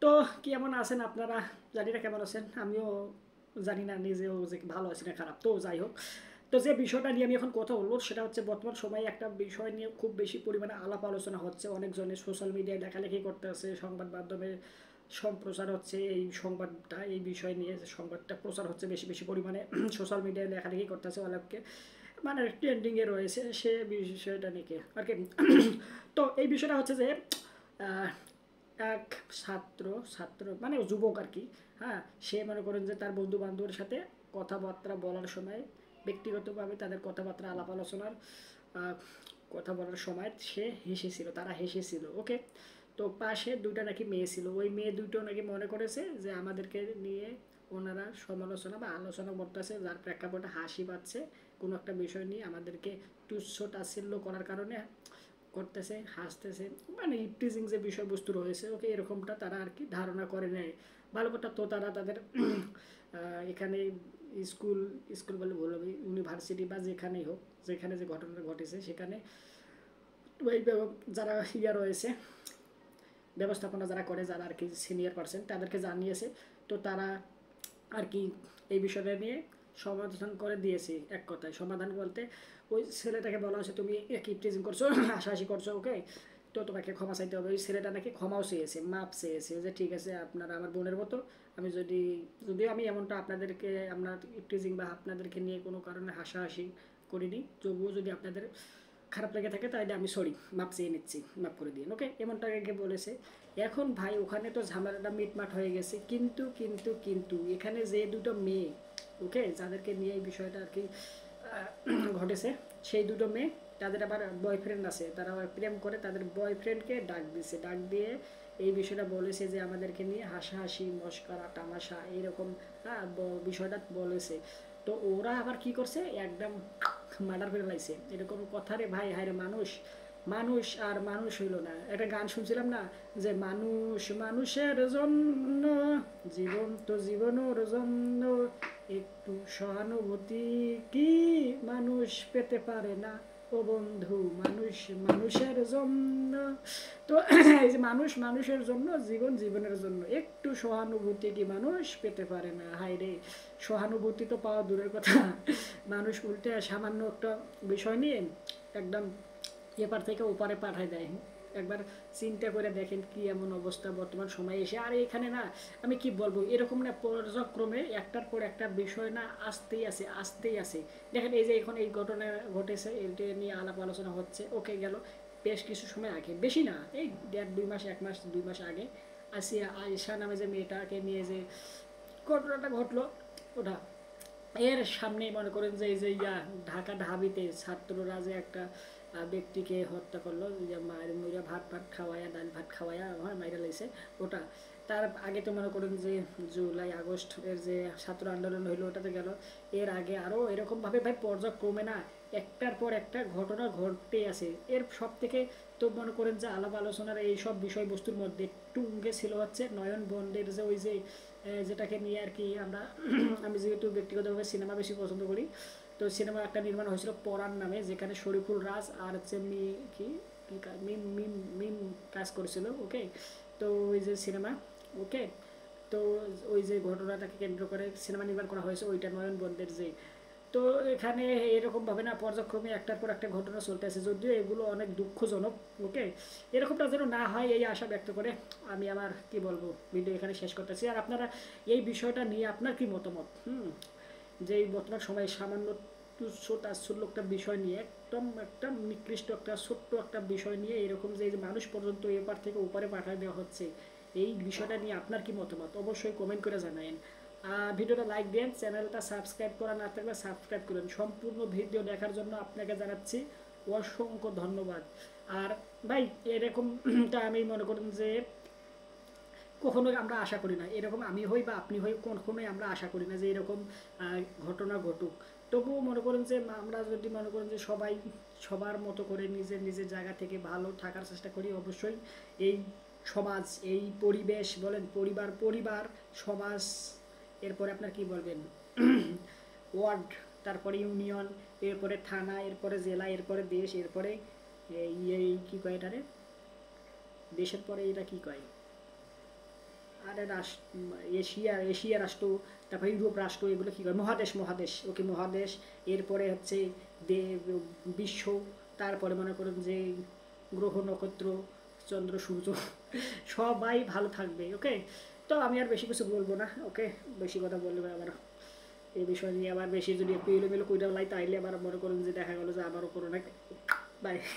তো কেমন আছেন আপনারা? জানি না কেমন আছেন, আমিও জানি না নিজেও যে ভালো আছি না খারাপ। তো যাই হোক, তো যে বিষয়টা নিয়ে আমি এখন কথা বলবো সেটা হচ্ছে বর্তমান সময়ে একটা বিষয় নিয়ে খুব বেশি পরিমাণে আলাপ আলোচনা হচ্ছে। অনেকজনে সোশ্যাল মিডিয়ায় লেখালেখি করতে আছে, সংবাদ মাধ্যমে সম্প্রচার হচ্ছে এই সংবাদটা, এই বিষয় নিয়ে যে সংবাদটা প্রচার হচ্ছে বেশি বেশি পরিমাণে সোশ্যাল মিডিয়ায় লেখালেখি করতেছে অনেককে, মানে ট্রেন্ডিংয়ে রয়েছে সে বিষয়টা নিয়ে আর কি। তো এই বিষয়টা হচ্ছে যে আহ, এক ছাত্র ছাত্র মানে যুবক আর কি। হ্যাঁ, সে মনে করেন যে তার বন্ধু বান্ধবের সাথে কথাবার্তা বলার সময়, ব্যক্তিগতভাবে তাদের কথাবার্তা আলাপ আলোচনার আহ, কথা বলার সময় সে হেসেছিল, তারা হেসেছিল। ওকে, তো পাশে দুইটা নাকি মেয়ে ছিল, ওই মেয়ে দুটো নাকি মনে করেছে যে আমাদেরকে নিয়ে ওনারা সমালোচনা বা আলোচনা করতেছে, যার প্রেক্ষাপটে হাসি পাচ্ছে কোনো একটা বিষয় নিয়ে আমাদেরকে তুচ্ছ তাচ্ছিল্য করার কারণে করতেছে, হাসতেছে, মানে টিজিং যে বিষয়বস্তু রয়েছে, ওকে, এরকমটা তারা আর কি ধারণা করে নেয়। ভালো কথা, তো তারা তাদের এখানে স্কুল, স্কুল বলে ভুল হবে, ইউনিভার্সিটি বা যেখানেই হোক, যেখানে যে ঘটনাটা ঘটেছে সেখানে ওই যারা ইয়া রয়েছে, ব্যবস্থাপনা যারা করে, যারা আর কি সিনিয়র পার্সন, তাদেরকে জানিয়েছে। তো তারা আর কি এই বিষয়টা নিয়ে সমাধান করে দিয়েছি। এক কথায় সমাধান বলতে ওই ছেলেটাকে বলা হয়েছে তুমি কি টিজিং করছো, হাসাহাসি করছো, ওকে, তো তোমাকে ক্ষমা চাইতে হবে। ওই ছেলেটা নাকি ক্ষমাও চেয়েছে, মাপ চেয়েছে, যে ঠিক আছে আপনারা আমার বোনের মতো, আমি যদিও আমি এমনটা আপনাদেরকে, আপনার টিজিং বা আপনাদেরকে নিয়ে কোনো কারণে হাসাহাসি করিনি, তবুও যদি আপনাদের খারাপ লেগে থাকে তাহলে আমি সরি, মাপ চেয়ে নিচ্ছি, মাপ করে দিন, ওকে, এমনটাকে বলেছে। এখন ভাই ওখানে তো ঝামেলাটা মিটমাট হয়ে গেছে, কিন্তু এখানে যে দুটো মেয়ে, ওকে, যাদেরকে নিয়ে এই বিষয়টা আর কি ঘটেছে, সেই দুটো মেয়ে, তাদের আবার বয়ফ্রেন্ড আছে, তারা প্রেম করে, তাদের বয়ফ্রেন্ডকে ডাক দিছে, ডাক দিয়ে এই বিষয়টা বলেছে যে আমাদেরকে নিয়ে হাসাহাসি মস্করা তামাশা এইরকম, হ্যাঁ, বিষয়টা বলেছে। তো ওরা আবার কি করছে, একদম মার্ডার করে লাইছে, এরকম কথা রে ভাই। হায় রে, মানুষ, মানুষ আর মানুষ হইল না। একটা গান শুনছিলাম না, যে মানুষ মানুষের জন্য, জীবন তো জীবনের জন্য, একটু সহানুভূতি কি মানুষ পেতে পারে না, ও বন্ধু, মানুষ মানুষের জন্য। তো এই যে মানুষ মানুষের জন্য, জীবন জীবনের জন্য, একটু সহানুভূতি কি মানুষ পেতে পারে না। হায় রে, সহানুভূতি তো পাওয়া দূরের কথা, মানুষ উল্টে সামান্য একটা বিষয় নিয়ে একদম এপার থেকে ওপারে পাঠায় দেয়। একবার চিন্তা করে দেখেন কি এমন অবস্থা বর্তমান সময়ে এসে। আর এখানে না, আমি কি বলবো, এরকম না পর্যায়ক্রমে একটার পর একটা বিষয় না আসতেই আছে, আসতেই আছে। দেখেন এই যে এখন এই ঘটনা ঘটেছে, এটা নিয়ে আলাপ আলোচনা হচ্ছে, ওকে, গেল বেশ কিছু সময় আগে, বেশি না, এই 1.5 মাস 1 মাস 2 মাস আগে আসিয়া আয়েশা নামে যে মেয়েটাকে নিয়ে যে ঘটনাটা ঘটলো, ওটা এর সামনে মনে করেন যে এই যে ঢাকা ঢাবিতে ছাত্ররা যে একটা ব্যক্তিকে হত্যা করলো, যে মায়ের মইরা ভাত ভাত খাওয়ায়া, ডাল ভাত খাওয়ায়া, হয় মাইরা লাইছে, ওটা। তার আগে তো মনে করেন যে জুলাই আগস্ট এর যে ছাত্র আন্দোলন হইলো, ওটাতে গেল। এর আগে আরও এরকমভাবে ভাই পর্যায়ক্রমে না একটার পর একটা ঘটনা ঘটতেই আছে। এর সব থেকে তো মনে করেন যে আলাপ আলোচনার এই সব বিষয়বস্তুর মধ্যে টুঙ্গে ছিল হচ্ছে নয়ন বন্ডের যে ওই যে যেটাকে নিয়ে আর কি আমরা আমি যেহেতু ব্যক্তিগতভাবে সিনেমা বেশি পছন্দ করি, তো সিনেমা একটা নির্মাণ হয়েছিল পরাণ নামে, যেখানে শরীফুল রাজ আর হচ্ছে কি কি মিম মিম মিম কাজ করেছিল, ওকে। তো ওই যে সিনেমা, ওকে, তো ওই যে ঘটনাটাকে কেন্দ্র করে সিনেমা নির্মাণ করা হয়েছে, ওইটা নয়ন বন্দের যে। তো এখানে এরকমভাবে না পর্যায়ক্রমে একটার পর একটা ঘটনা চলতে আছে, যদিও এগুলো অনেক দুঃখজনক, ওকে, এরকমটা যেন না হয় এই আশা ব্যক্ত করে আমি আমার কি বলবো ভিডিও এখানে শেষ করতেছি। আর আপনারা এই বিষয়টা নিয়ে আপনার কি মতামত? যে এই বর্তমান সময়ে সামান্য তুচ্ছ তাচ্ছল্য একটা বিষয় নিয়ে, একদম একটা নিকৃষ্ট একটা ছোট্ট একটা বিষয় নিয়ে এরকম যে এই যে মানুষ পর্যন্ত এপার থেকে ওপারে পাঠিয়ে দেওয়া হচ্ছে, এই বিষয়টা নিয়ে আপনার কি মতামত অবশ্যই কমেন্ট করে জানাবেন। ভিডিওটা লাইক দেন, চ্যানেলটা সাবস্ক্রাইব করা না থাকলে সাবস্ক্রাইব করুন। সম্পূর্ণ ভিডিও দেখার জন্য আপনাকে জানাচ্ছি অসংখ্য ধন্যবাদ। আর ভাই এরকমটা আমি মনে করেন যে কখনোই আমরা আশা করি না এরকম আমি হই বা আপনি হই, কখনোই আমরা আশা করি না যে এরকম ঘটনা ঘটুক। তবুও মনে করেন যে আমরা যদি মনে করেন যে সবাই সবার মতো করে নিজের নিজের জায়গা থেকে ভালো থাকার চেষ্টা করি, অবশ্যই এই সমাজ, এই পরিবেশ বলেন, পরিবার পরিবার সমাজ, এরপরে আপনার কি বলবেন ওয়ার্ড, তারপরে ইউনিয়ন, এরপরে থানা, এরপরে জেলা, এরপরে দেশ, এরপরে এই এই কী কয় এটারে, দেশের পরে এটা কী কয়, আরে এশিয়া রাষ্ট্র, তারপরে ইউরোপ রাষ্ট্র, এগুলো কী করে, মহাদেশ, ওকে মহাদেশ, এরপরে হচ্ছে বিশ্ব, তারপরে মনে করেন যে গ্রহ নক্ষত্র, চন্দ্র সূর্য, সবাই ভালো থাকবে। ওকে, তো আমি আর বেশি কিছু বলবো না। ওকে, বেশি কথা বলবে আবার এই বিষয় নিয়ে আবার বেশি যদি একটু এলোমেলো কইরা লাই, তাইলে আবার মনে করেন যে দেখা গেলো যে আবারও কোনো না। বাই।